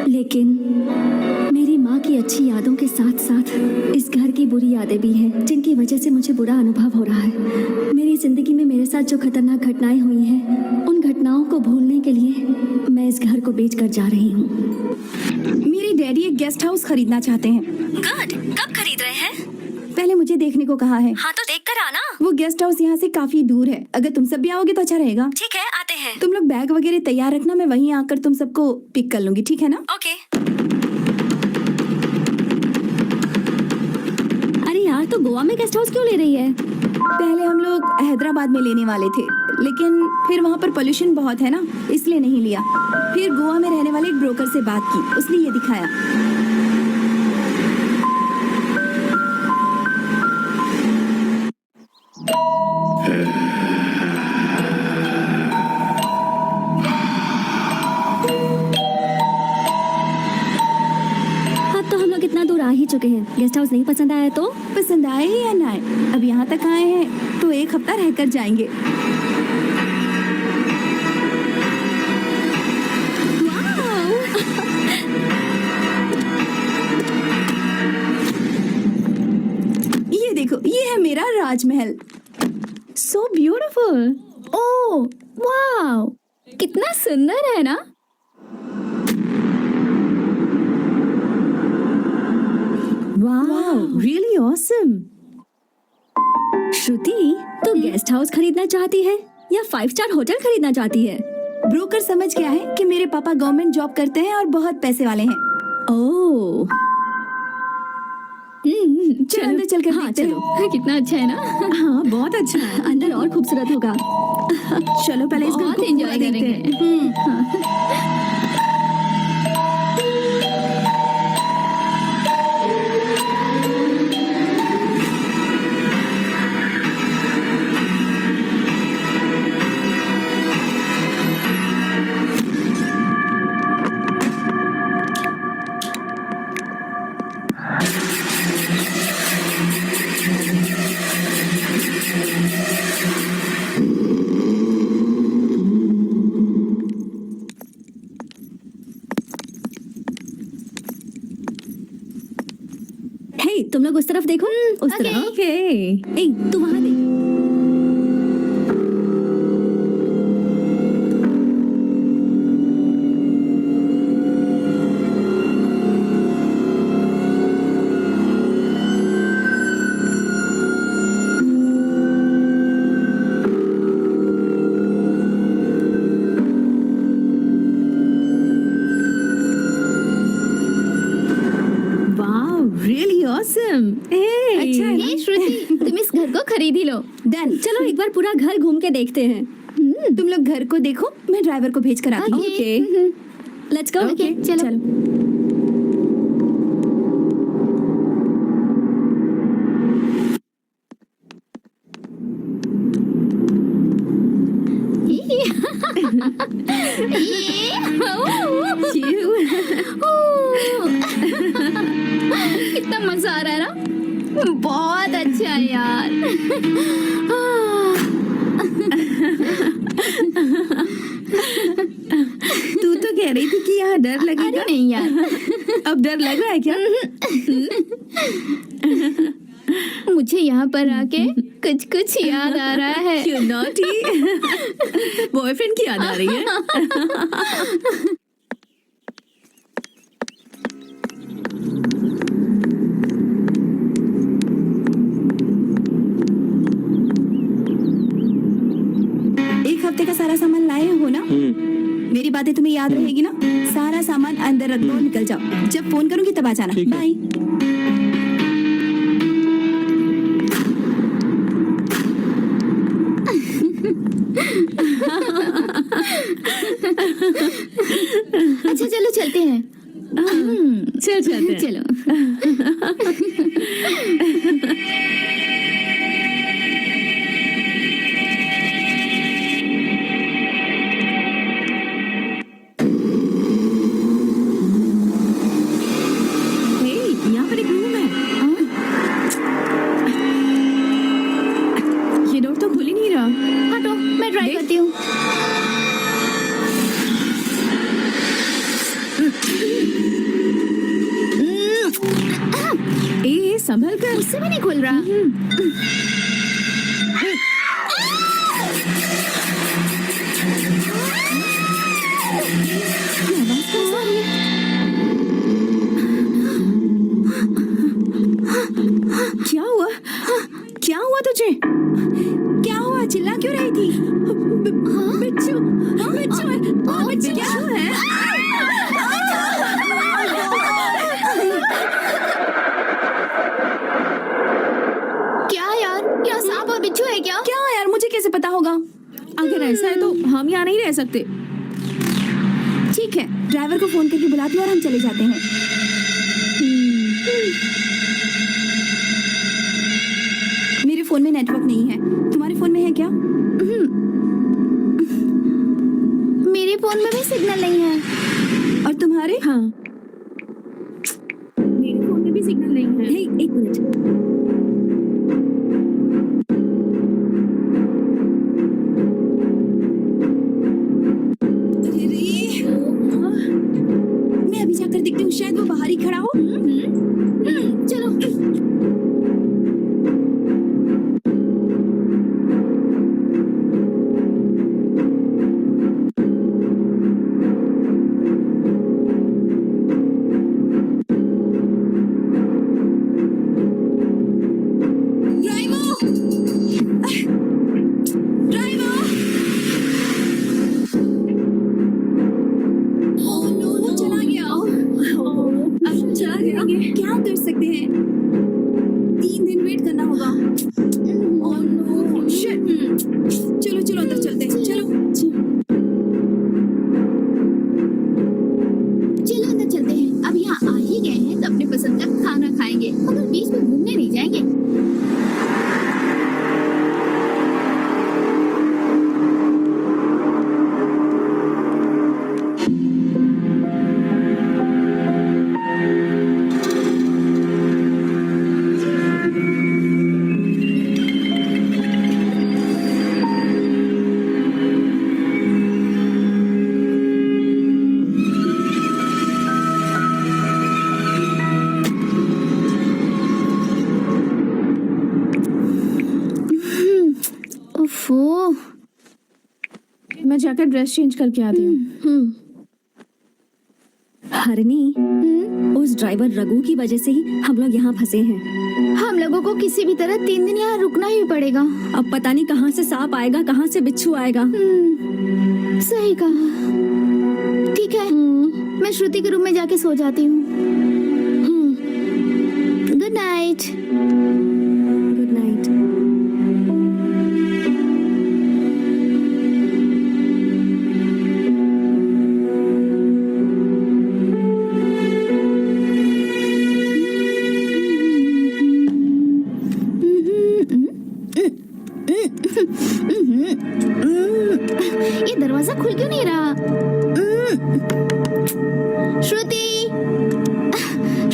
लेकिन मेरी माँ की अच्छी यादों के साथ साथ इस घर की बुरी यादें भी हैं, जिनकी वजह से मुझे बुरा अनुभव हो रहा है। मेरी जिंदगी में मेरे साथ जो खतरनाक घटनाएं हुई हैं, उन घटनाओं को भूलने के लिए मैं इस घर को बेचकर जा रही हूँ। मेरे डैडी एक गेस्ट हाउस खरीदना चाहते हैं। गुड, कब खरीद रहे हैं? पहले मुझे देखने को कहा है। हाँ तो देख कर आना। वो गेस्ट हाउस यहाँ से काफी दूर है। अगर तुम सब भी आओगे तो अच्छा रहेगा। ठीक है, आते हैं। तुम लोग बैग वगैरह तैयार रखना, मैं वहीं आकर तुम सबको पिक कर लूंगी, ठीक है ना? ओके। अरे यार, तो गोवा में गेस्ट हाउस क्यों ले रही है? पहले हम लोग हैदराबाद में लेने वाले थे, लेकिन फिर वहाँ पर पोल्यूशन बहुत है ना, इसलिए नहीं लिया। फिर गोवा में रहने वाले एक ब्रोकर से बात की, उसने ये दिखाया। अब तो हम लोग इतना दूर आ ही चुके हैं। गेस्ट हाउस नहीं पसंद आया तो? पसंद आए ही या ना आए, अब यहाँ तक आए हैं तो एक हफ्ता रहकर जाएंगे। ये देखो, ये है मेरा राजमहल। So beautiful. ओह वाओ, कितना सुंदर है ना। Wow, really awesome. श्रुति, तो गेस्ट हाउस खरीदना चाहती है या 5 स्टार होटल खरीदना चाहती है? ब्रोकर समझ गया है कि मेरे पापा गवर्नमेंट जॉब करते हैं और बहुत पैसे वाले हैं। ओह, चलो अंदर चलकर हाँ देखते हैं। चलो। कितना अच्छा है ना। हाँ, बहुत अच्छा है। अंदर और खूबसूरत होगा। चलो पहले इसको बहुत एंजॉय देखते करेंगे। हैं। हे, तुम लोग उस तरफ देखो। उस तरफ। ओके। ए, तू वहाँ देख। Wow, really awesome. अच्छा है ना? श्रुति, तुम इस घर को खरीद ही लो। डन। चलो एक बार पूरा घर घूम के देखते हैं। तुम लोग घर को देखो, मैं ड्राइवर को भेज कर आती हूँ। Okay, let's go. ओके, चलो। कितना मजा आ रहा है ना। बहुत अच्छा है यार। तू तो कह रही थी कि यहाँ डर लगेगा। अरे नहीं यार, अब डर लग रहा है क्या? मुझे यहाँ पर आके कुछ कुछ याद आ रहा है। क्यों नॉटी? बॉयफ्रेंड की याद आ रही है? एक हफ्ते का सारा सामान लाए हो ना? मेरी बातें तुम्हें याद रहेगी ना? सारा सामान अंदर रख दो, निकल जाओ। जब फोन करूंगी तब आ जाना। ठीक है। बाय। अच्छा चलो चलते हैं। चल चलते हैं। चलो। यहाँ पर एक रूम है। ये डोर तो खुल ही नहीं रहा। हटो, मैं ट्राई करती हूँ। कर। मुझसे भी नहीं खुल रहा। क्या हुआ? क्या हुआ तुझे? क्या हुआ? चिल्ला क्यों रही थी? बिच्छू, बिच्छू है, बिच्छू है। क्या यार, क्या सांप और बिच्छू है क्या? क्या यार, मुझे कैसे पता होगा? अगर ऐसा है तो हम यहाँ नहीं रह सकते। ठीक है, ड्राइवर को फोन करके बुलाती हूँ और हम चले जाते हैं। मेरे फोन में नेटवर्क नहीं है, तुम्हारे फोन में है क्या? मेरे फोन में भी सिग्नल नहीं है। और तुम्हारे? हाँ, मेरे फोन में भी सिग्नल नहीं है। हे, एक मिनट। मैं अभी जाकर देखती हूँ, शायद वो बाहर ही खड़ा हो। चलो। क्या कर सकते हैं? 3 दिन वेट करना होगा। Oh no, shit. चलो चलो अंदर चलते हैं। चलो चलो अंदर चलते हैं। अब यहाँ आ ही गए हैं तो अपने पसंद का खाना खाएंगे, मगर बीच में घूमने नहीं जाएंगे। ओफो। मैं जाकर ड्रेस चेंज करके आती हूँ। हरनी, उस ड्राइवर रघु की वजह से ही हम लोग यहाँ फंसे हैं। हम लोगों को किसी भी तरह 3 दिन यहाँ रुकना ही पड़ेगा। अब पता नहीं कहाँ से सांप आएगा, कहाँ से बिच्छू आएगा। सही कहा। ठीक है, मैं श्रुति के रूम में जाके सो जाती हूँ। Good night. Good night. ये दरवाजा खुल क्यों नहीं रहा? श्रुति,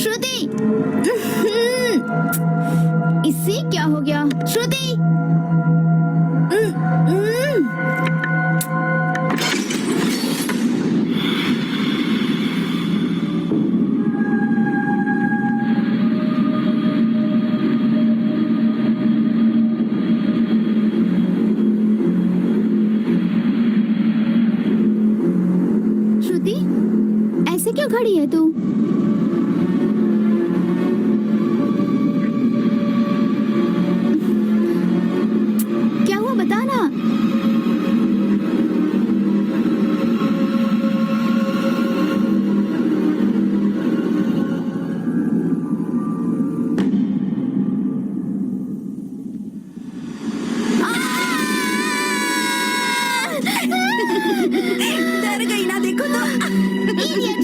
श्रुति, इससे क्या हो गया? श्रुति, श्रुति, ऐसे क्यों खड़ी है तू? क्या हुआ, बता ना। डर गई ना, देखो तो। Idiot!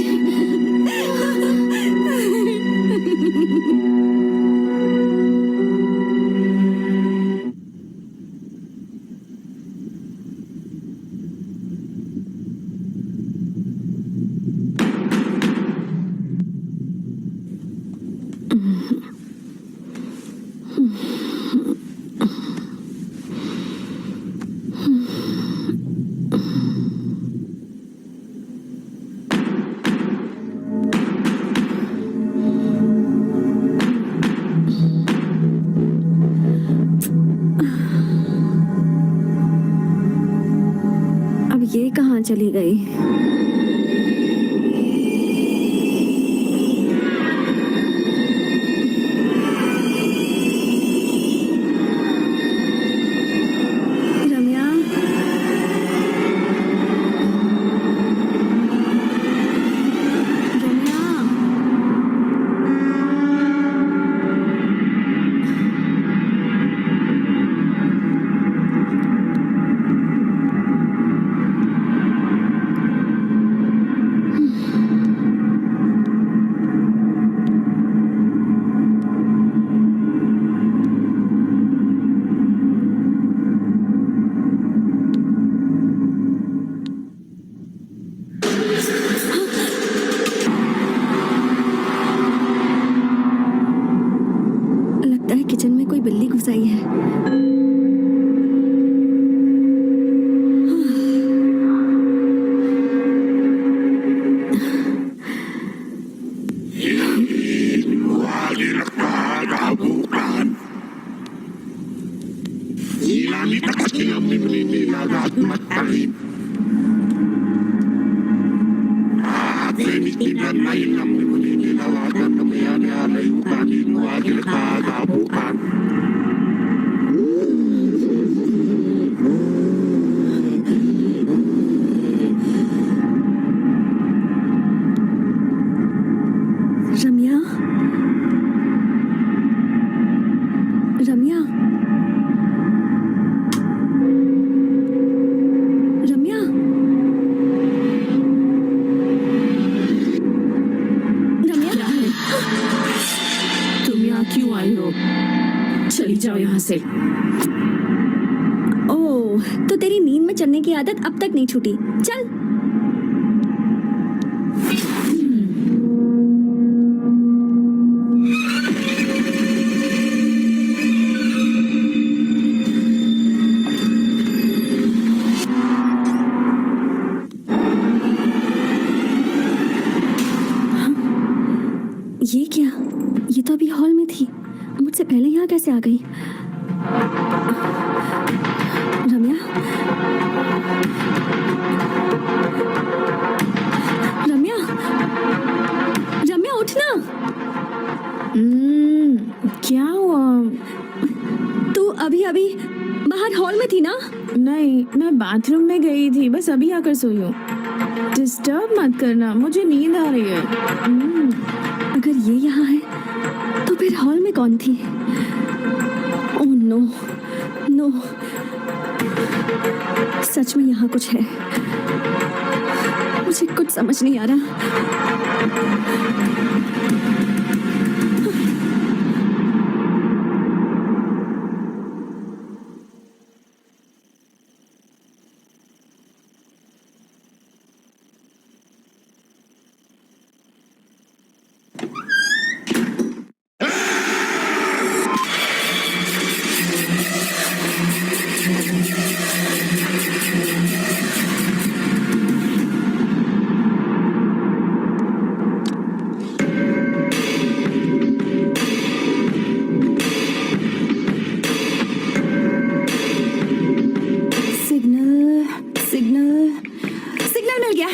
रम्या, रम्या, रम्या, रम्या, क्या है? तुम यहाँ क्यों आई हो? चली जाओ यहाँ से। ओह, तो तेरी नींद में चढ़ने की आदत अब तक नहीं छूटी। चल। ये क्या? ये तो अभी हॉल में थी, मुझसे पहले यहाँ कैसे आ गई? रम्या, रम्या, रम्या उठ ना। क्या हुआ? तू अभी अभी बाहर हॉल में थी ना? नहीं, मैं बाथरूम में गई थी, बस अभी आकर सोई हूँ। डिस्टर्ब मत करना, मुझे नींद आ रही है। अगर ये यहाँ है तो फिर हॉल में कौन थी? ओह नो, नो, सच में यहाँ कुछ है। मुझे कुछ समझ नहीं आ रहा। सिग्नल मिल गया।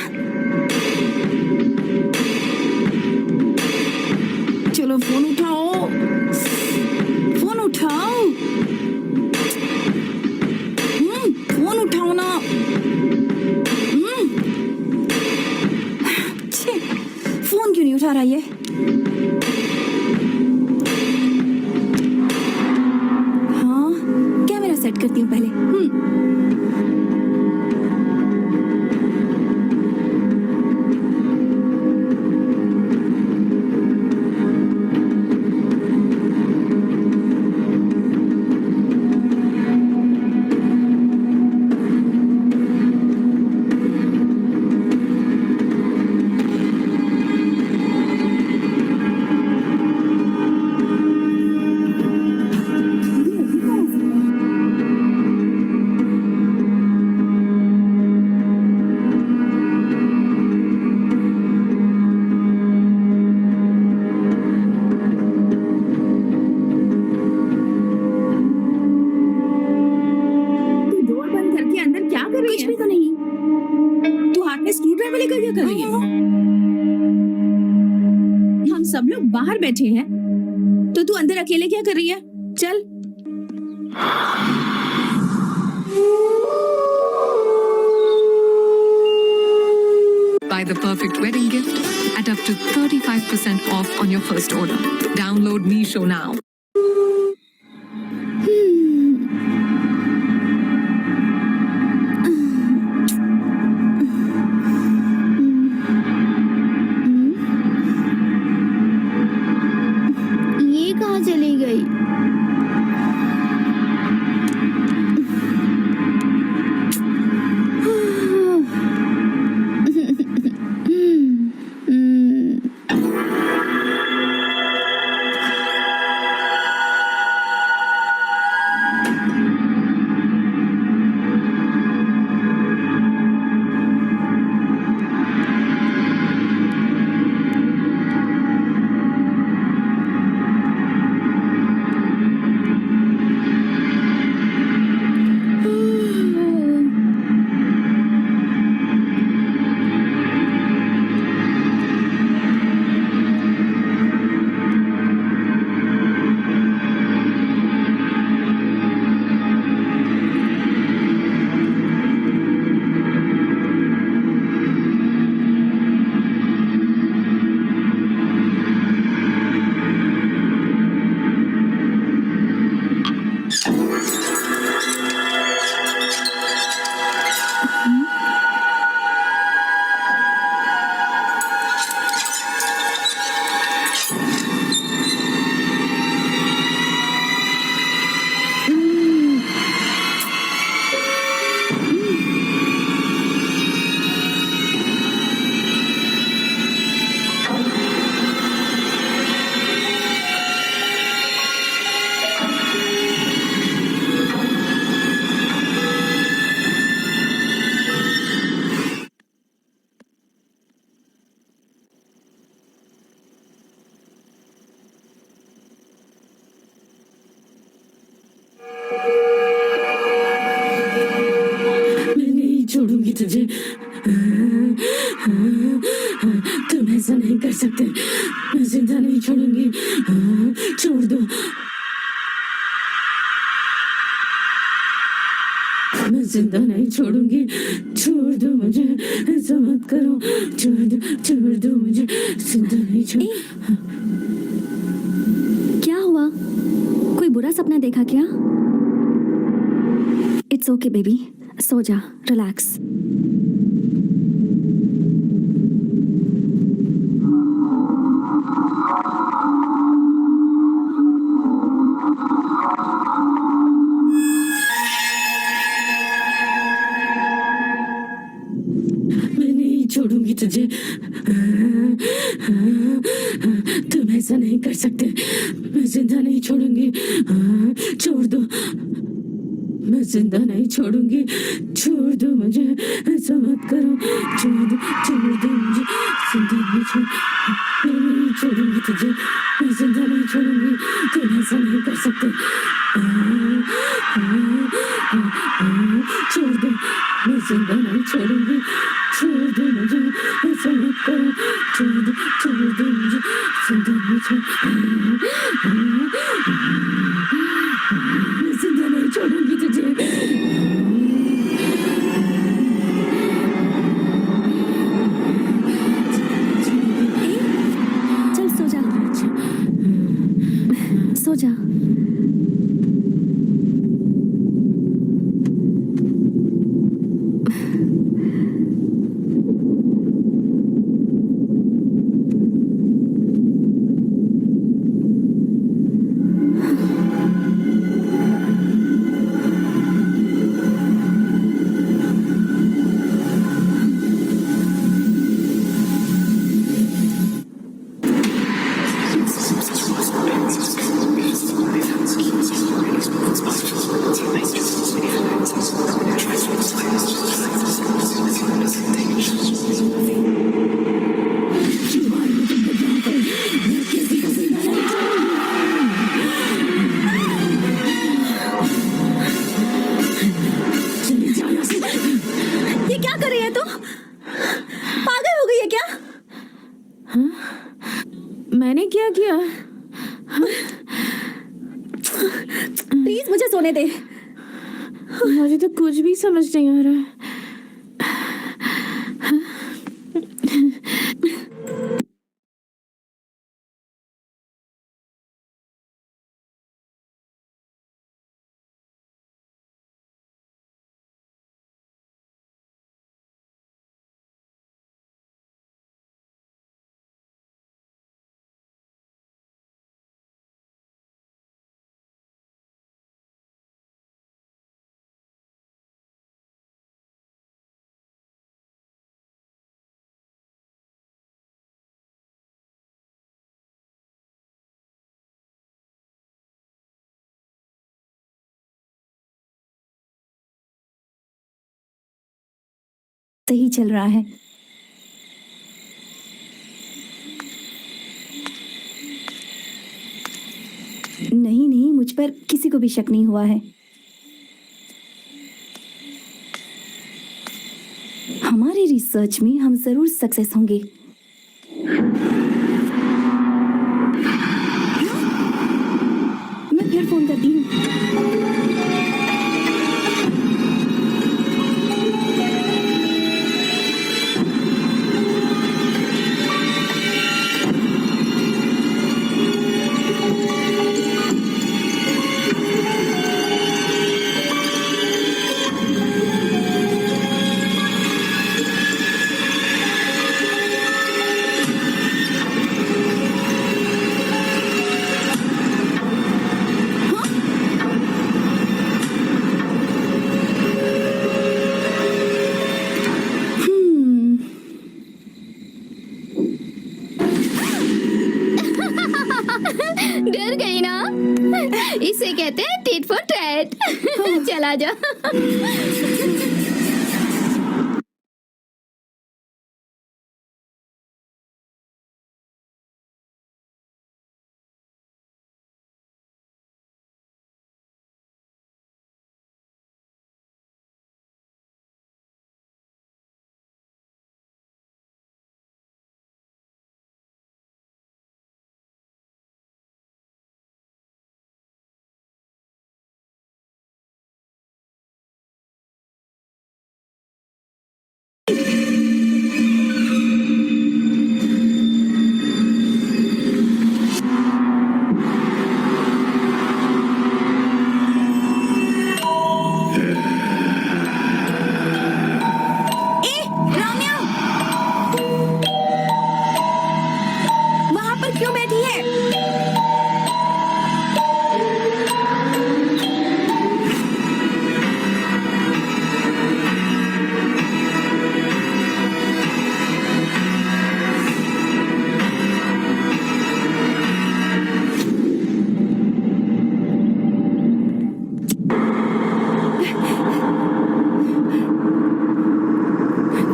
चलो फोन उठाओ, फोन उठाओ। फोन उठाओ ना। छे, फोन क्यों नहीं उठा रहा ये? हाँ, कैमरा सेट करती हूँ पहले। कुछ भी तो नहीं। तू हाथ में स्क्रू ड्राइवर लेकर क्या कर रही है? हम सब लोग बाहर बैठे हैं, तो तू अंदर अकेले क्या कर रही है? चल। Buy the perfect wedding gift at up to 35% off on your first order. Download Meesho now. ये कहाँ चली गई? सकते, मैं जिंदा नहीं छोड़ूंगी, छोड़ दो, मैं जिंदा नहीं छोड़ूंगी, छोड़ दो मुझे, ऐसा मत करो, छोड़ दो मुझे, जिंदा नहीं छोड़। क्या हुआ? कोई बुरा सपना देखा क्या? इट्स ओके बेबी, सो जा, रिलैक्स। मैं नहीं छोड़ूंगी तुझे, तुम ऐसा नहीं कर सकते, मैं जिंदा नहीं छोड़ूंगी, छोड़ दो, मैं जिंदा नहीं छोड़ूंगी, छोड़ दो मुझे, ऐसा मत करो, छोड़ दो मुझे, जिंदा नहीं छोड़, मैं नहीं छोड़ूंगी तुझे, मैं जिंदा नहीं छोड़ूंगी, तुम ऐसा नहीं कर सकते, छोड़ दो, मैं जिंदा नहीं छोड़ूंगी, छोड़ दो मुझे, ऐसा मत करो, छोड़ दो मुझे, जिंदा नहीं छोड़, मैं जिंदा नहीं छोड़ूंगी तुझे। चल सो जा, सो जा। ये क्या कर रही है तू? पागल हो गई है क्या? मैंने क्या किया? प्लीज मुझे सोने दे। मुझे तो कुछ भी समझ नहीं आ रहा है। सही चल रहा है। नहीं, मुझ पर किसी को भी शक नहीं हुआ है। हमारे रिसर्च में हम जरूर सक्सेस होंगे। मैं फिर फोन करती हूँ। डर गई ना? इसे कहते हैं टिट फॉर टैट। चला जा। राम्या, वहां पर क्यों बैठी है?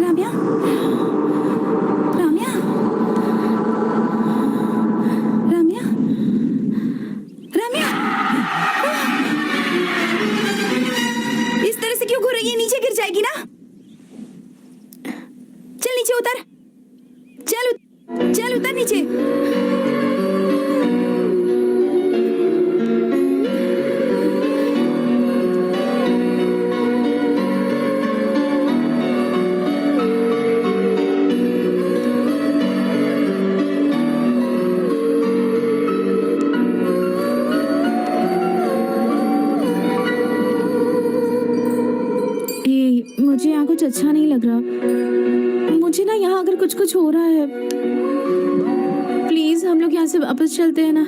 राम्या, राम्या, राम्या, राम्या, इस तरह से क्यों घूर रही है? नीचे गिर जाएगी ना। चल नीचे उतर, चल उतर नीचे। मुझे यहाँ कुछ अच्छा नहीं लग रहा। मुझे ना यहाँ अगर कुछ हो रहा है, प्लीज हम लोग यहाँ से वापस चलते हैं ना।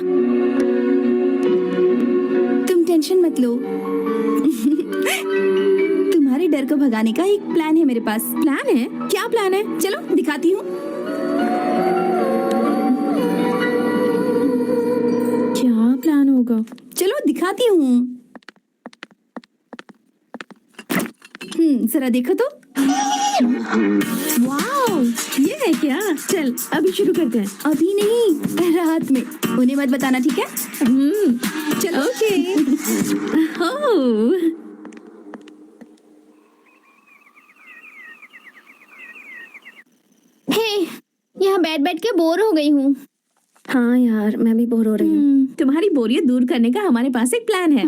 तुम टेंशन मत लो। तुम्हारे डर को भगाने का एक प्लान है मेरे पास। प्लान है? क्या प्लान है? चलो दिखाती हूँ। क्या प्लान होगा? चलो दिखाती हूँ। जरा देखो तो। वाओ, ये है क्या? चल अभी शुरू करते हैं। अभी नहीं, रात में। उन्हें मत बताना, ठीक है? चलो ओके। ओह हे, यहाँ बैठ के बोर हो गई हूँ। हाँ यार, मैं भी बोर हो रही हूँ। तुम्हारी बोरियत दूर करने का हमारे पास एक प्लान है।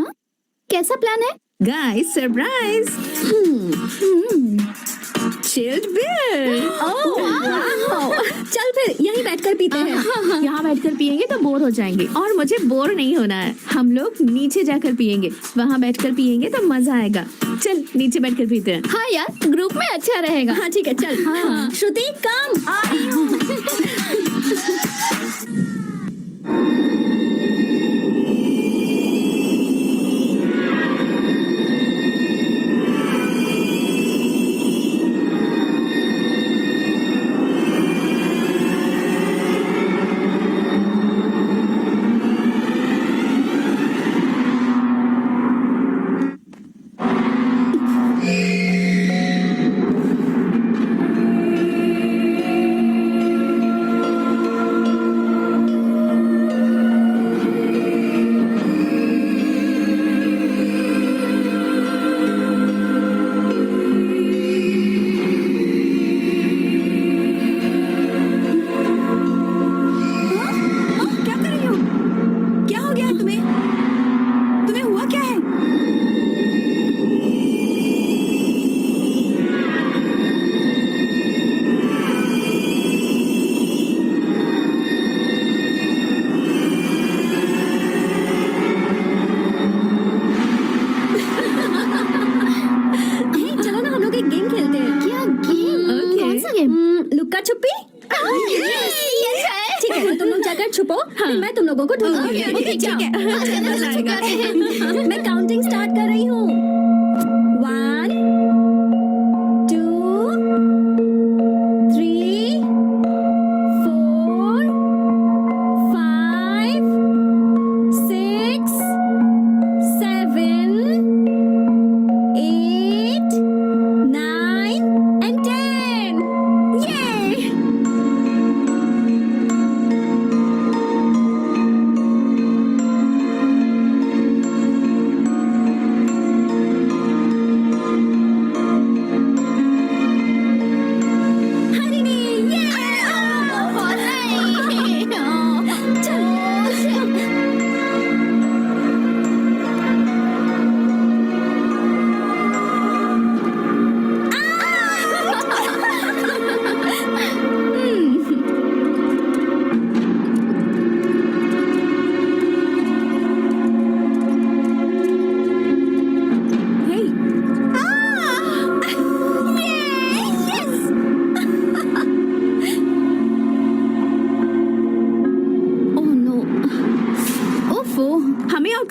कैसा प्लान है? Guys, surprise. Chilled beer. चल फिर यहीं बैठकर पीते हैं। यहाँ बैठकर पियेंगे तो बोर हो जाएंगे, और मुझे बोर नहीं होना है। हम लोग नीचे जाकर पियेंगे, वहाँ बैठकर पियेंगे तो मजा आएगा। चल नीचे बैठकर पीते हैं। हाँ यार, ग्रुप में अच्छा रहेगा। हाँ ठीक है, चल। हाँ। श्रुति कम। आ रही हूँ। लुक्का छुपी। ठीक है, तो तुम लोग जाकर छुपो, फिर मैं तुम लोगों को ढूंढूंगी। ओके, ठीक है। मैं काउंटिंग स्टार्ट कर रही हूँ। 1 2 3 4 5 6 7 8 9 and 10. Yay!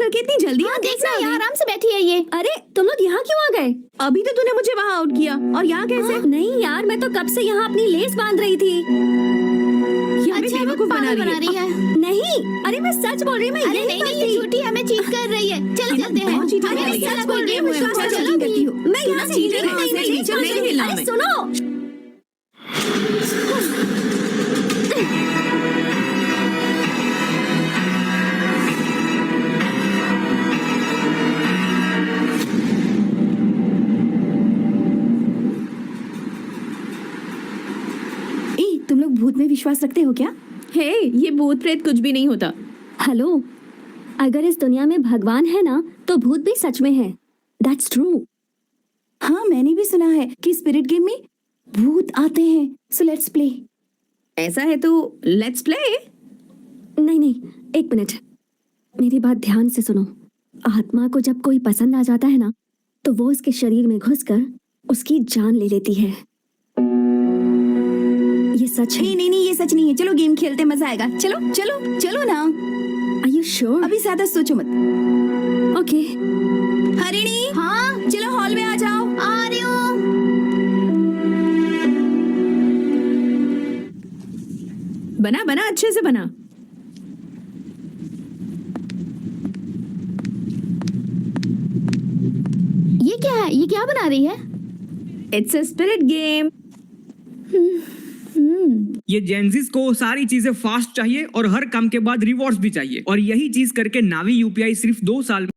करके इतनी जल्दी हाँ आप देखना कैसे आ यहाँ गई? आराम से बैठी है ये। अरे तुम लोग यहाँ क्यों आ गए? अभी तो तूने मुझे वहाँ आउट किया और यहाँ कैसे? नहीं यार, मैं तो कब से यहाँ अपनी लेस बांध रही थी। यहाँ पे अच्छा वो बेवकूफ पागल बना रही है। नहीं, अरे मैं सच बोल रही हूँ, मैं अरे यही नहीं नहीं बात ये थी। झूठी हमें चीट कर रही है। चलो चलते हैं। बहुत cheating अरे कर रही है। सच बोल रही हूँ, विश्वास बहुत करो cheating करती भी। हो। मैं यहाँ से cheater है, नहीं, नहीं, चलो, नहीं चलो, हिलाऊं अरे मैं। सुनो। तुम लोग भूत में विश्वास रखते हो क्या? हे, ये भूत प्रेत कुछ भी नहीं होता। हेलो, अगर इस दुनिया में भगवान है ना, तो भूत भी सच में है। That's true. हाँ मैंने भी सुना है कि स्पिरिट गेम में भूत आते हैं। So let's play. ऐसा है तो लेट्स प्ले। नहीं नहीं, एक मिनट, मेरी बात ध्यान से सुनो। आत्मा को जब कोई पसंद आ जाता है ना, तो वो उसके शरीर में घुसकर उसकी जान ले लेती है। ये सच है। नहीं नहीं ये सच नहीं है। चलो गेम खेलते, मजा आएगा। चलो चलो चलो ना। Are you sure? अभी ज्यादा सोचो मत। ओके। हरिणी, हाँ चलो हॉल में आ जाओ। आ रही हूँ। बना बना, अच्छे से बना। ये क्या है? ये क्या बना रही है? It's a spirit game. ये जेंजिस को सारी चीजें फास्ट चाहिए और हर काम के बाद रिवॉर्ड्स भी चाहिए, और यही चीज करके नावी यूपीआई सिर्फ 2 साल में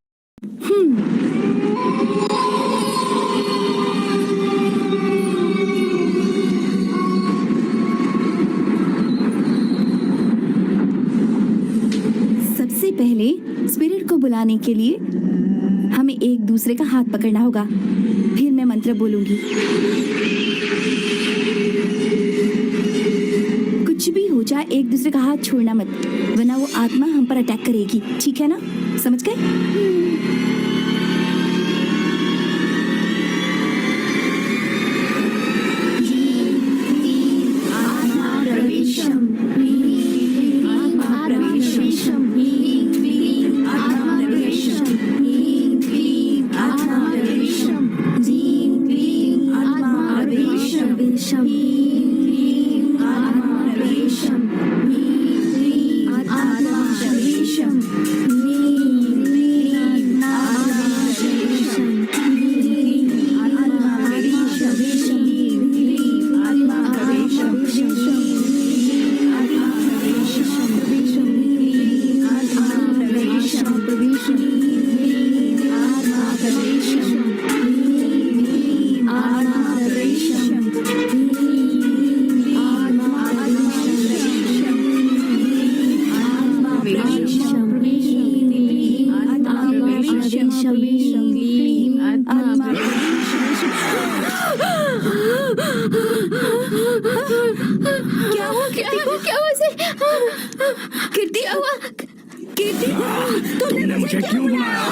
सबसे पहले स्पिरिट को बुलाने के लिए हमें एक दूसरे का हाथ पकड़ना होगा। फिर मैं मंत्र बोलूंगी। कुछ भी हो जाए, एक दूसरे का हाथ छोड़ना मत, वरना वो आत्मा हम पर अटैक करेगी। ठीक है ना? समझ गए? क्या हुआ कीर्ति को? क्या हुआ इसे? कीर्ति क्या हुआ? कीर्ति तुमने मुझे क्यों बुलाया?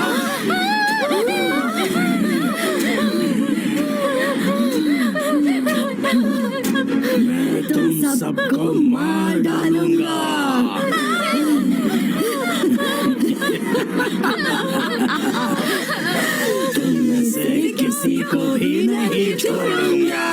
मैं तुम सबको मार डालूंगा। तुम में से किसी को भी नहीं छोड़ूंगा।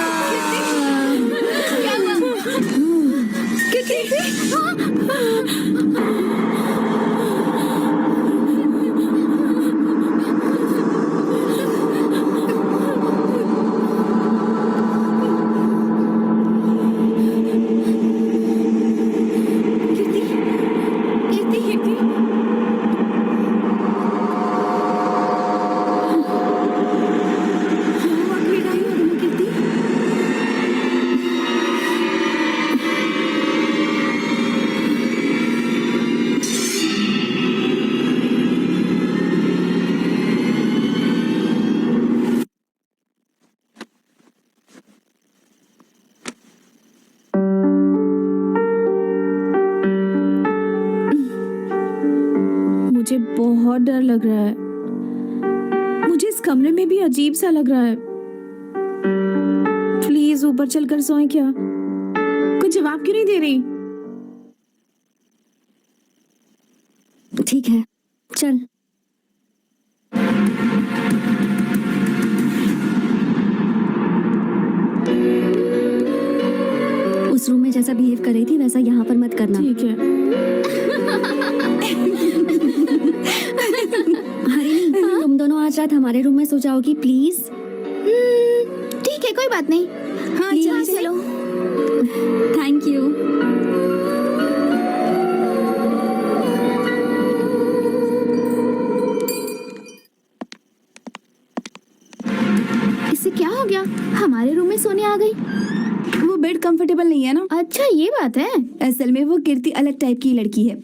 मुझे बहुत डर लग रहा है। मुझे इस कमरे में भी अजीब सा लग रहा है। प्लीज ऊपर चलकर सोएं क्या? कुछ जवाब क्यों नहीं दे रही? ठीक है, चल उस रूम में जैसा बिहेव कर रही थी वैसा यहाँ पर मत करना। ठीक है। हरिणी, तुम दोनों आज रात हमारे रूम में सो जाओगी प्लीज। ठीक है, कोई बात नहीं। हाँ चलो चलो। Thank you. इससे क्या हो गया? हमारे रूम में सोने आ गई। वो बेड कंफर्टेबल नहीं है ना। अच्छा ये बात है। असल में वो कीर्ति अलग टाइप की लड़की है।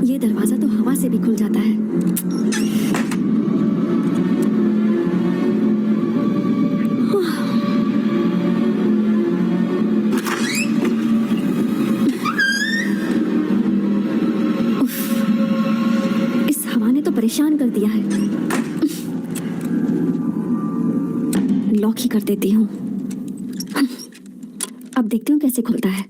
ये दरवाजा तो हवा से भी खुल जाता है। इस हवा ने तो परेशान कर दिया है। लॉक ही कर देती हूँ। अब देखती हूँ कैसे खुलता है।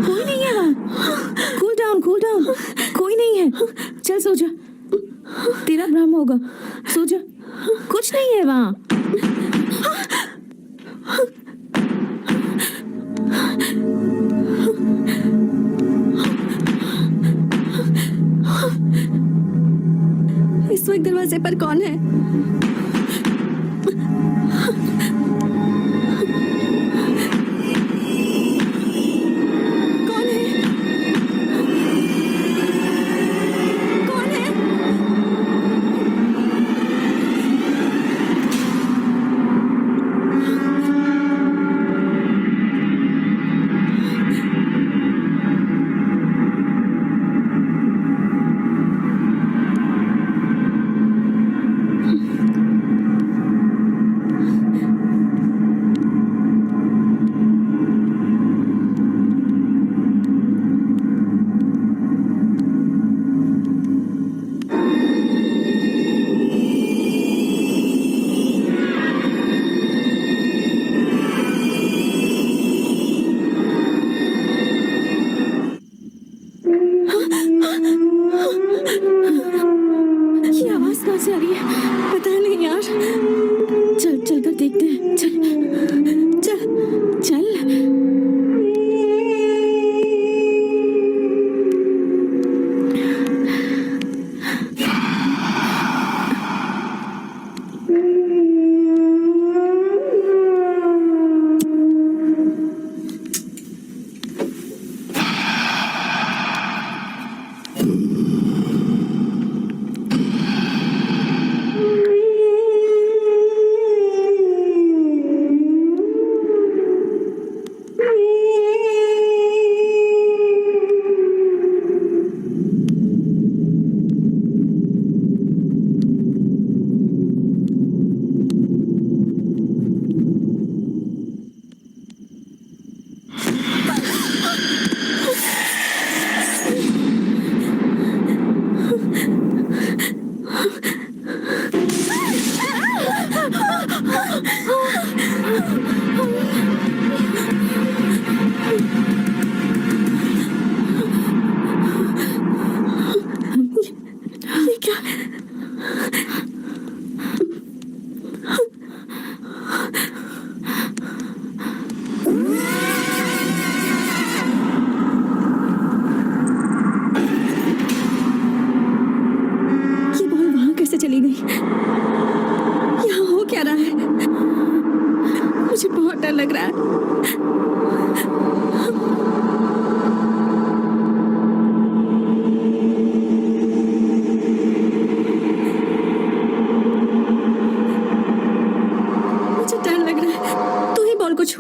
कोई नहीं है वहाँ। Cool down, cool down. कोई नहीं है। चल सो जा, तेरा भ्रम होगा। सो जा, कुछ नहीं है वहाँ। इस वक्त दरवाजे पर कौन है? कौन है? कौन है? लग रहा है। मुझे डर लग रहा है। तू ही बोल कुछ।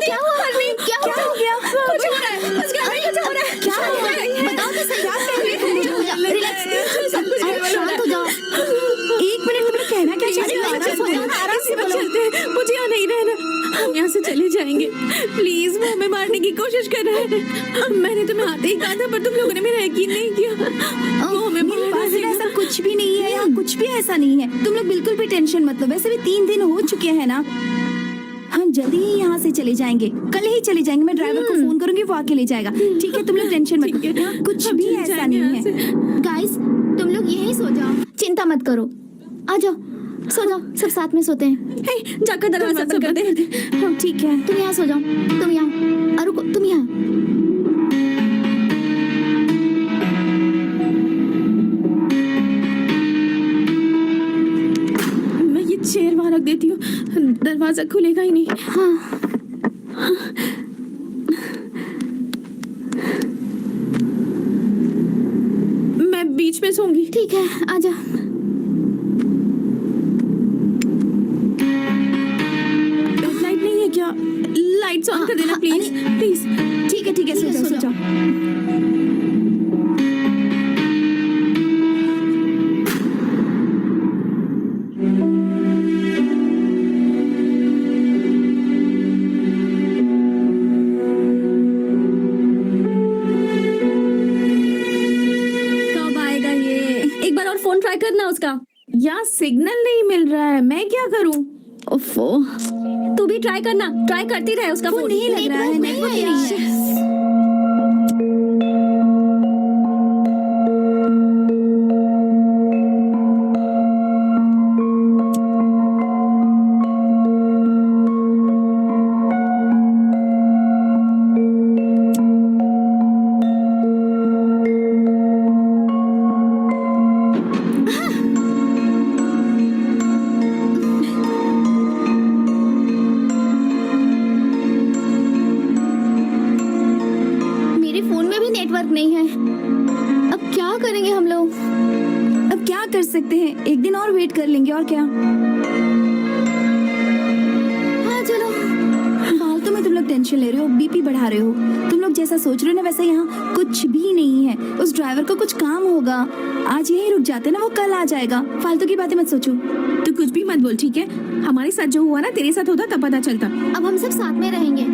क्या हुआ हरमीत? क्या हो गया? कुछ हो रहा है। कुछ हो रहा है। क्या हो रहा है? बताओ तो सही। क्या कर रही हो? रिलैक्स। सब कुछ शांत हो जाओ। एक मिनट, तुम लोग कहना क्या चाह रही हो? आराम से बोलो। मुझे यहाँ नहीं रहना। हम यहाँ से चले जाएंगे। प्लीज, वो हमें मारने की कोशिश कर रहे हैं। मैंने तुम्हें आते ही कहा था, पर तुम लोगों ने मेरा यकीन नहीं किया। वो हमें मेरे पास मारने ऐसा कुछ भी नहीं है, यहाँ कुछ भी ऐसा नहीं है। तुम लोग बिल्कुल भी टेंशन मत लो। वैसे भी 3 दिन हो चुके हैं ना। हम जल्दी ही यहाँ से चले जाएंगे, कल ही चले जाएंगे। मैं ड्राइवर को फोन करूंगी, वो आके ले जाएगा। ठीक है, तुम लोग टेंशन मत लो। यहाँ कुछ भी ऐसा नहीं है। गाइस, तुम लोग यहीं सो जाओ, चिंता मत करो। आ जाओ, सो जाओ, सब साथ में सोते हैं। हे, जाकर दरवाजा बंद कर दे। हाँ, ठीक है। तुम यहाँ सो जाओ, तुम यहाँ। रुको, तुम यहाँ। मैं ये चेयर वहां रख देती हूँ, दरवाजा खुलेगा ही नहीं। हाँ, मैं बीच में सोऊंगी। ठीक है, आ जा। लाइट नहीं है क्या? लाइट्स ऑन कर देना प्लीज, प्लीज। ठीक है, ठीक है, सो जाओ, सो जाओ। कब आएगा ये? एक बार और फोन ट्राई करना उसका। यहाँ सिग्नल नहीं मिल रहा है, मैं क्या करूँ? ओफो, तू भी ट्राई करना। ट्राई करती रहे उसका फोन। नहीं लग रहा है, नेटवर्क नहीं है। मेरे फोन में भी नेटवर्क नहीं है। अब क्या करेंगे हम लोग? अब क्या कर सकते हैं? एक दिन और वेट कर लेंगे, और क्या। हाँ, चलो। फालतू में तुम लोग टेंशन ले रहे हो, बीपी बढ़ा रहे हो। तुम लोग जैसा सोच रहे हो ना, वैसा यहाँ कुछ भी नहीं है। उस ड्राइवर को कुछ काम होगा, आज यहीं रुक जाते ना, वो कल आ जाएगा। फालतू की बातें मत सोचो। तू कुछ भी मत बोल, ठीक है? हमारे साथ जो हुआ ना, तेरे साथ होता तब पता चलता। अब हम सब साथ में रहेंगे।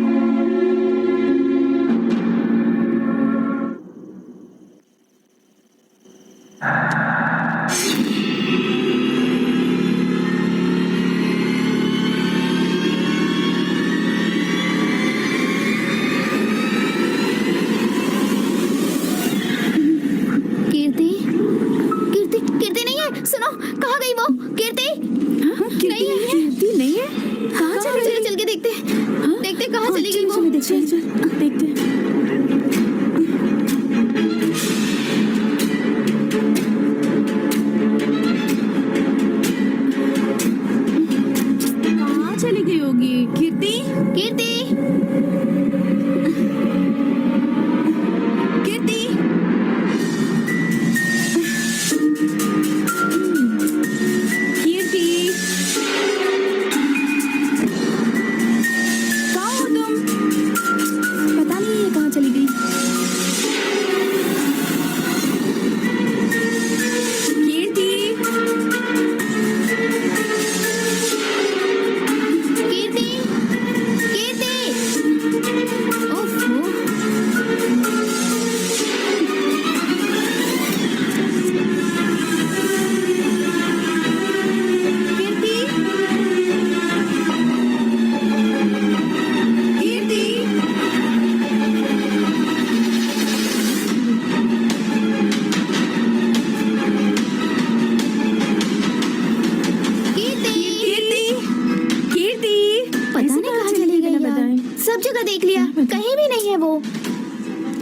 कीर्ति, कीर्ति, कीर्ति नहीं है। सुनो, कहाँ गई वो? कीर्ति नहीं है। कीर्ति नहीं है? कहाँ चल के देखते देखते कहाँ चली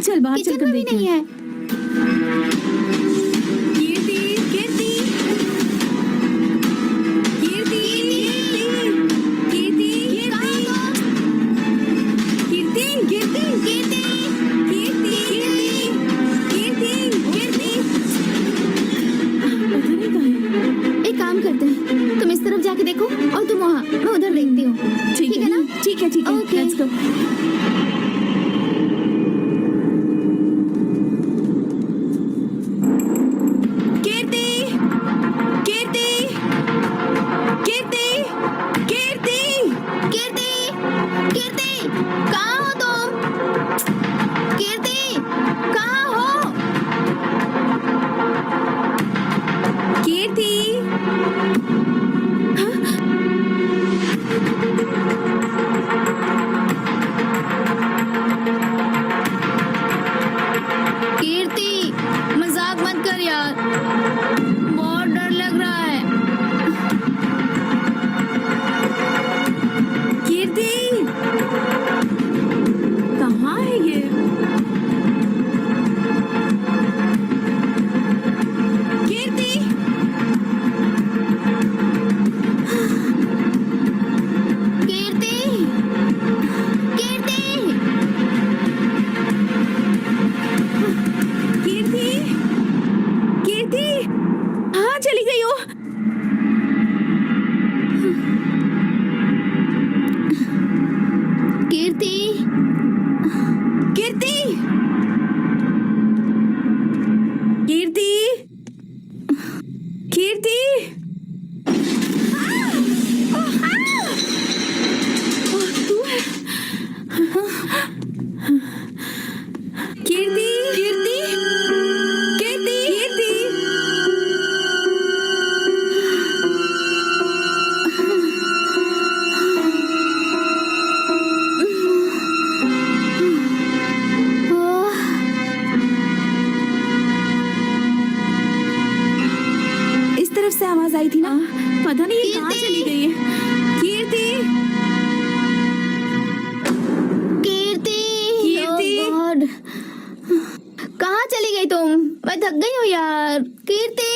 चल बाहर चल किचन कर में भी देखते नहीं हैं। है। कीर्ति कीर्ति कीर्ति कीर्ति कीर्ति कीर्ति कीर्ति कीर्ति कीर्ति कीर्ति पता नहीं कहाँ है। एक काम करते हैं, तुम इस तरफ जाके देखो और तुम वहाँ, मैं उधर देखती हूँ। ठीक है ना? ठीक है Okay. Let's go. कीर्ति कीर्ति कीर्ति कीर्ति कीर्ति, कीर्ति, कहाँ हो तुम? कीर्ति, कहाँ हो? कीर्ति कीर्ति, मजाक मत कर यार, बहुत डर लग रहा है। कीर्ति कहाँ है ये? कीर्ति कीर्ति, कीर्ति, कीर्ति कीर्ति हाँ चली गई हो। कीर्ति, कीर्ति कीर्ति कीर्ति कीर्ति कीर्ति कीर्ति कीर्ति ओह, इस तरफ से आवाज आई थी ना? पता नहीं ये कहाँ कीर्ति! चली गई है। कीर्ति कीर्ति, कीर्ति! Oh God! कहाँ चली गई तुम? मैं थक गई हूँ यार। कीर्ति,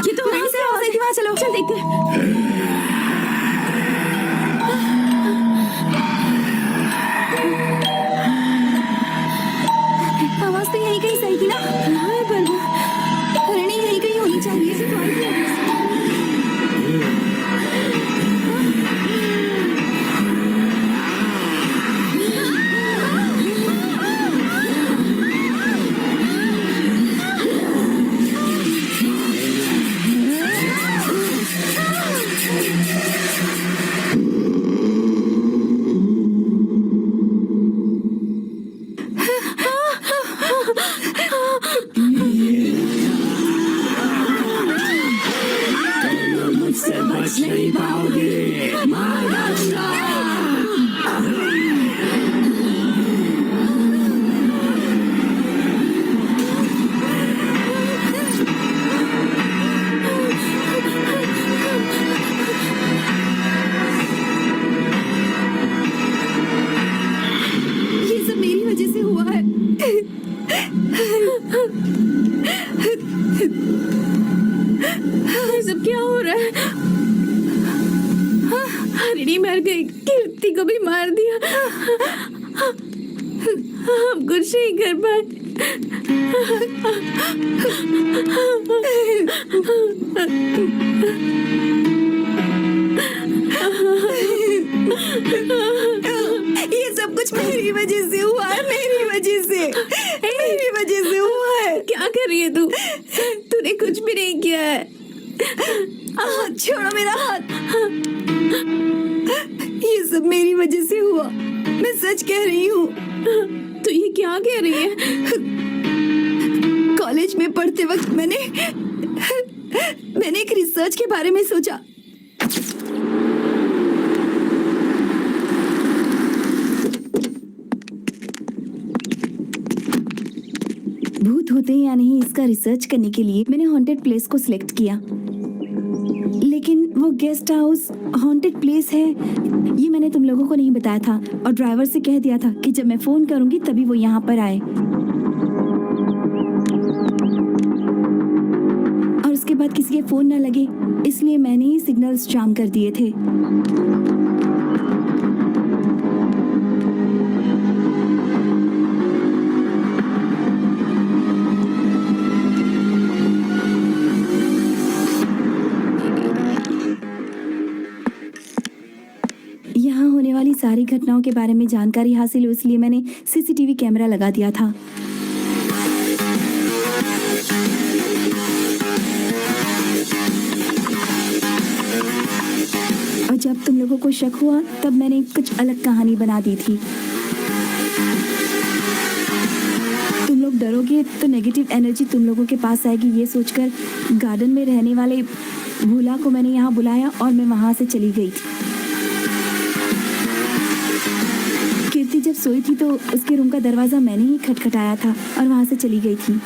ये तो वहीं से आवाज आई थी। वहाँ चलो चल देखते हैं। आवाज तो यहीं कहीं सही थी ना? हाँ पर हरणी यहीं कहीं होनी चाहिए। इसे तो आई थी आवाज। ये सब मेरी वजह से हुआ है। ये सब क्या हो रहा है? हरिणी मर गई, कीर्ति को भी मार दिया। हम कुछ नहीं कर पाए। ये सब कुछ मेरी वजह से हुआ है। मेरी वजह से हुआ है। क्या कर रही है तू? तूने कुछ भी नहीं किया है। छोड़ो मेरा हाथ। ये सब मेरी वजह से हुआ, मैं सच कह रही हूँ। तो ये क्या कह रही है? कॉलेज में पढ़ते वक्त मैंने एक रिसर्च के बारे में सोचा। भूत होते हैं या नहीं, इसका रिसर्च करने के लिए मैंने हॉन्टेड प्लेस को सिलेक्ट किया। लेकिन वो गेस्ट हाउस हॉन्टेड प्लेस है ये मैंने तुम लोगों को नहीं बताया था, और ड्राइवर से कह दिया था कि जब मैं फोन करूंगी तभी वो यहाँ पर आए। और उसके बाद किसी के फोन ना लगे इसलिए मैंने ही सिग्नल्स जाम कर दिए थे। यहाँ होने वाली सारी घटनाओं के बारे में जानकारी हासिल हो इसलिए मैंने सीसीटीवी कैमरा लगा दिया था। और जब तुम लोगों को शक हुआ तब मैंने कुछ अलग कहानी बना दी थी। तुम लोग डरोगे तो नेगेटिव एनर्जी तुम लोगों के पास आएगी, ये सोचकर गार्डन में रहने वाले भूला को मैंने यहाँ बुलाया और मैं वहां से चली गई थी। कीर्ति जब सोई थी तो उसके रूम का दरवाजा मैंने ही खटखटाया था और वहां से चली गई थी।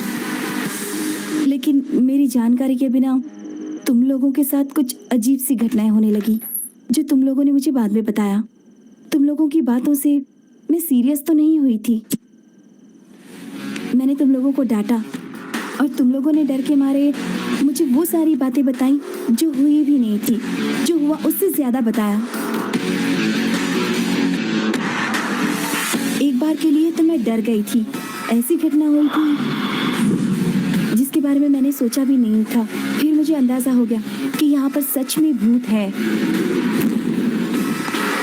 लेकिन मेरी जानकारी के बिना तुम लोगों के साथ कुछ अजीब सी घटनाएं होने लगी जो तुम लोगों ने मुझे बाद में बताया। तुम लोगों की बातों से मैं सीरियस तो नहीं हुई थी। मैंने तुम लोगों को डांटा और तुम लोगों ने डर के मारे मुझे वो सारी बातें बताई जो हुई भी नहीं थी, जो हुआ उससे ज्यादा बताया। एक बार के लिए तो मैं डर गई थी। ऐसी घटना हुई थी जिसके बारे में मैंने सोचा भी नहीं था। फिर मुझे अंदाजा हो गया कि यहाँ पर सच में भूत है,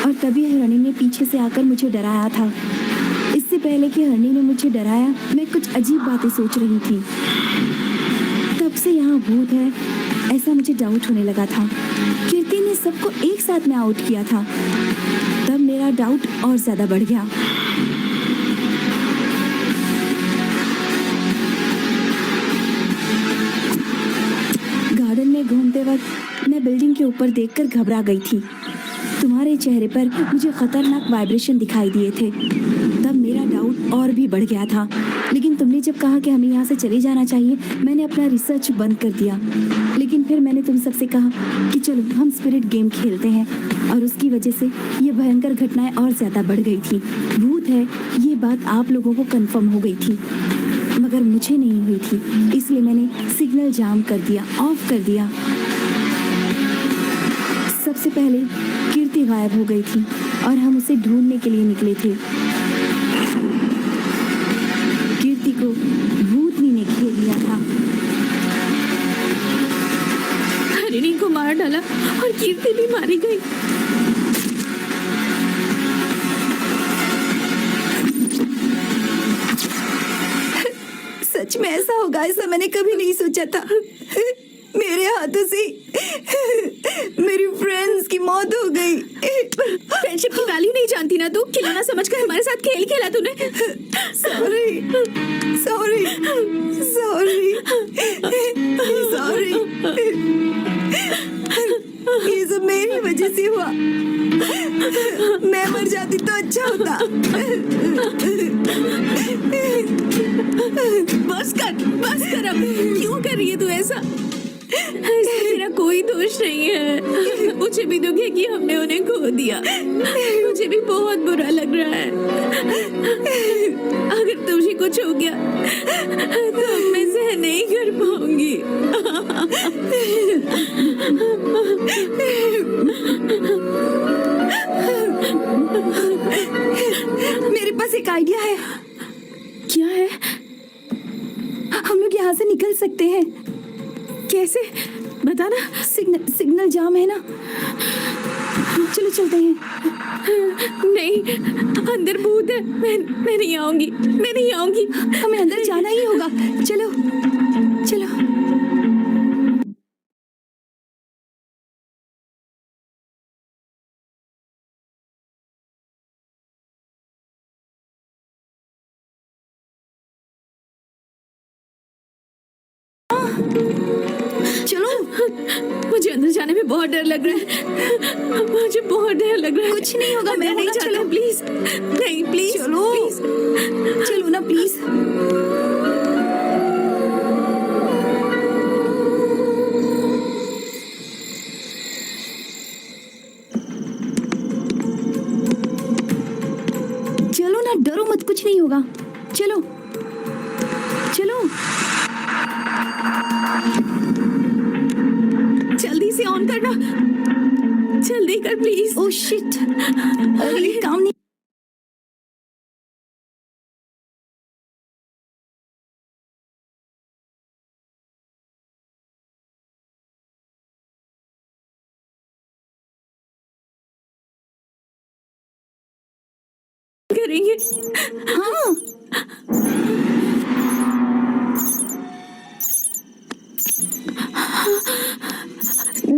और तभी हरणी ने पीछे से आकर मुझे डराया था। इससे पहले कि हरणी ने मुझे डराया मैं कुछ अजीब बातें सोच रही थी। तब से यहाँ भूत है ऐसा मुझे डाउट होने लगा था। कीर्ति ने सबको एक साथ में आउट किया था, तब मेरा डाउट और ज्यादा बढ़ गया। गार्डन में घूमते वक्त मैं बिल्डिंग के ऊपर देखकर घबरा गई थी। तुम्हारे चेहरे पर मुझे खतरनाक वाइब्रेशन दिखाई दिए थे, तब मेरा डाउट और भी बढ़ गया था। लेकिन तुमने जब कहा कि हमें यहाँ से चले जाना चाहिए मैंने अपना रिसर्च बंद कर दिया। लेकिन फिर मैंने तुम सबसे कहा कि चलो हम स्पिरिट गेम खेलते हैं, और उसकी वजह से ये भयंकर घटनाएं और ज्यादा बढ़ गई थी। भूत है ये बात आप लोगों को कंफर्म हो गई थी मगर मुझे नहीं हुई थी, इसलिए मैंने सिग्नल जाम कर दिया, ऑफ कर दिया। सबसे पहले कीर्ति गायब हो गई थी और हम उसे ढूंढने के लिए निकले थे। कीर्ति को भूतनी ने घेर लिया था। हरिणी को मार डाला और कीर्ति भी मारी गई। सच में ऐसा होगा ऐसा मैंने कभी नहीं सोचा था। मेरे हाथों से मेरी फ्रेंड्स की मौत हो गई। फ्रेंडशिप की वैल्यू नहीं जानती ना तू? खिलौना समझकर हमारे साथ खेल खेला तूने। सॉरी सॉरी सॉरी सॉरी, ये सब मेरी वजह से हुआ। मैं मर जाती तो अच्छा होता। बस कर अब। क्यों कर रही है तू ऐसा? इसमें तेरा कोई दोष नहीं है। मुझे भी दुख है कि हमने उन्हें खो दिया। मुझे भी बहुत बुरा लग रहा है। अगर तुझे कुछ हो गया तो मैं सहन नहीं कर पाऊंगी। मेरे पास एक आइडिया है। क्या है? हम लोग यहाँ से निकल सकते हैं। कैसे? बताना। सिग्नल जाम है ना, चलो चलते हैं। नहीं, अंदर भूत है। मैं नहीं आऊंगी। हमें अंदर जाना ही होगा। चलो चलो। मुझे अंदर जाने में बहुत डर लग रहा है, मुझे बहुत डर लग रहा है। कुछ नहीं होगा, मैं नहीं हूं ना, जाना, चलो। प्लीज नहीं, प्लीज चलो। प्लीज। चलो ना प्लीज। चलो ना, डरो मत, कुछ नहीं होगा। चलो चलो। जल्दी से ऑन करना, जल्दी कर प्लीज। ओह शिट, अरे काम नहीं। करेंगे। हाँ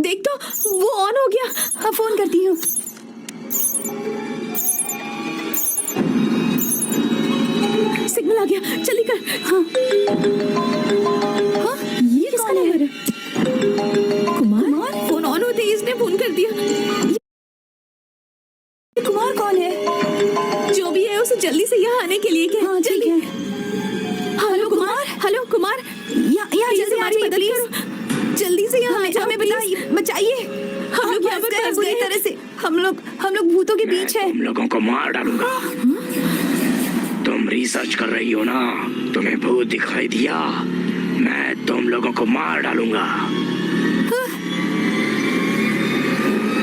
देख तो, वो ऑन हो गया। हाँ, फोन करती हूँ। सिग्नल आ गया, जल्दी कर। हाँ हाँ, ये किसका कौन है? नंबर है? कुमार। फोन ऑन होते ही इसने फोन कर दिया। ये कुमार कौन है? जो भी है उसे जल्दी से यहाँ आने के लिए कह। हाँ ठीक है। हेलो कुमार, हेलो कुमार, यहाँ प्लीज जल्दी आ हमारी जाइए मदद प्लीज। करो, जल्दी से यहाँ आ जाओ, हमें प्लीज। बचाइए। हम लोग यहाँ फंस पर गए फंस बुरी गए तरह से। हम लोग भूतों के बीच है। तुम लोगों को मार डालूंगा। तुम रिसर्च कर रही हो ना, तुम्हें भूत दिखाई दिया, मैं तुम लोगों को मार डालूंगा।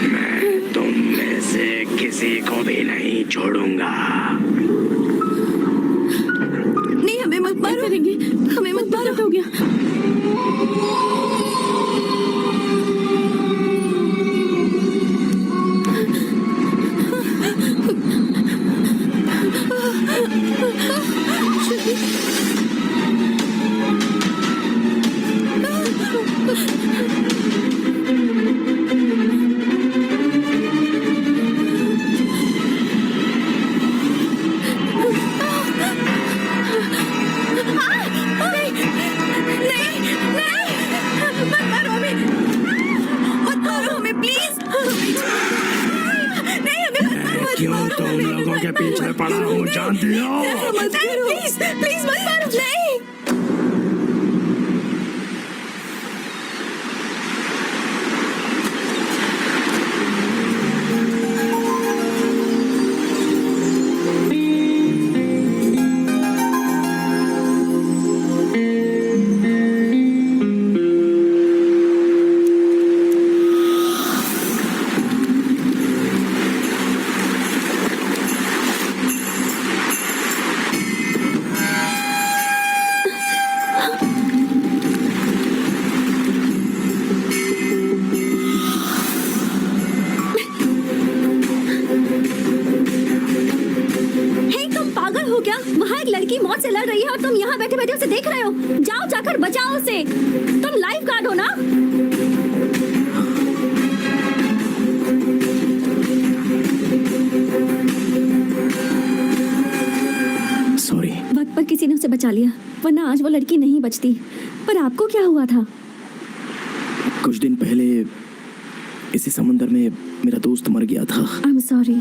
मैं तुम में से किसी को भी नहीं छोड़ूंगा। नहीं, हमें मत मारो। करेंगे, हमें मत मारो। हो गया। क्यों तुम लोगों के पीछे पड़ा हूँ, जानती हो? प्लीज प्लीज मत मारो। नहीं, हे, तुम पागल हो क्या? वहाँ एक लड़की मौत से लड़ रही है और तुम यहाँ बैठे बैठे उसे देख रहे हो। जाओ, जाकर बचाओ उसे। तुम लाइफ गार्ड हो ना? सॉरी। वक्त पर किसी ने उसे बचा लिया, वरना आज वो लड़की नहीं बचती। पर आपको क्या हुआ था? कुछ दिन पहले इसी समुंदर में मेरा दोस्त मर गया था। I am sorry.